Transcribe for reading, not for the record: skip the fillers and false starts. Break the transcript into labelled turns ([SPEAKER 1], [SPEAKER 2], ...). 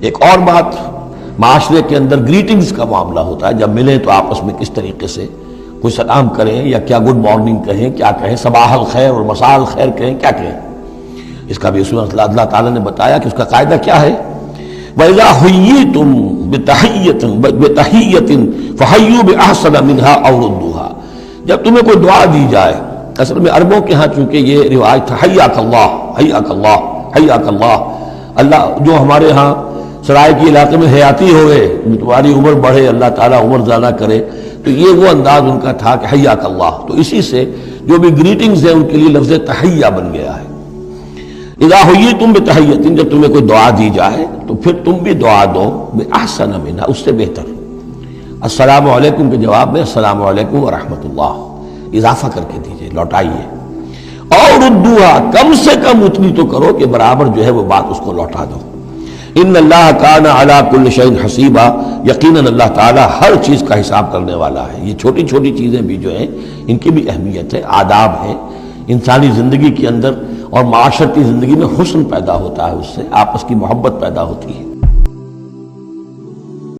[SPEAKER 1] ایک اور بات، معاشرے کے اندر گریٹنگز کا معاملہ ہوتا ہے، جب ملیں تو آپس میں کس طریقے سے کوئی سلام کریں یا کیا گڈ مارننگ کہیں، کیا کہیں، صباح الخیر اور مساء الخیر کہیں، کیا کہیں۔ اس کا بھی اصول اللہ تعالیٰ نے بتایا کہ اس کا قاعدہ کیا ہے، وَإِذَا حُيِّيتُم بِتَحِيَّةٍ فَحَيُّوا بِأَحْسَنَ مِنْهَا أَوْ رُدُّوهَا، جب تمہیں کوئی دعا دی جائے، اصل میں عربوں کے ہاں چونکہ یہ رواج تھا حیاک اللہ حیاک اللہ حیاک اللہ، اللہ جو ہمارے ہاں سرائے کے علاقے میں حیاتی ہوئے، تمہاری عمر بڑھے، اللہ تعالیٰ عمر زیادہ کرے، تو یہ وہ انداز ان کا تھا کہ حیاک اللہ، تو اسی سے جو بھی گریٹنگز ہیں ان کے لیے لفظ تحیہ بن گیا ہے۔ اذا حییتم بتحیۃ، جب تمہیں کوئی دعا دی جائے تو پھر تم بھی دعا دو بأحسن منہا، اس سے بہتر۔ السلام علیکم کے جواب میں السلام علیکم ورحمۃ اللہ اضافہ کر کے دیجئے، لوٹائیے، اور ردوہا، کم سے کم اتنی تو کرو کہ برابر جو ہے وہ بات اس کو لوٹا دو۔ ان اللہ کان علی کل شیء حسیبا، یقیناً اللہ تعالیٰ ہر چیز کا حساب کرنے والا ہے۔ یہ چھوٹی چھوٹی چیزیں بھی جو ہیں ان کی بھی اہمیت ہے، آداب ہے، انسانی زندگی کے اندر اور معاشرتی زندگی میں حسن پیدا ہوتا ہے، اس سے آپس کی محبت پیدا ہوتی ہے۔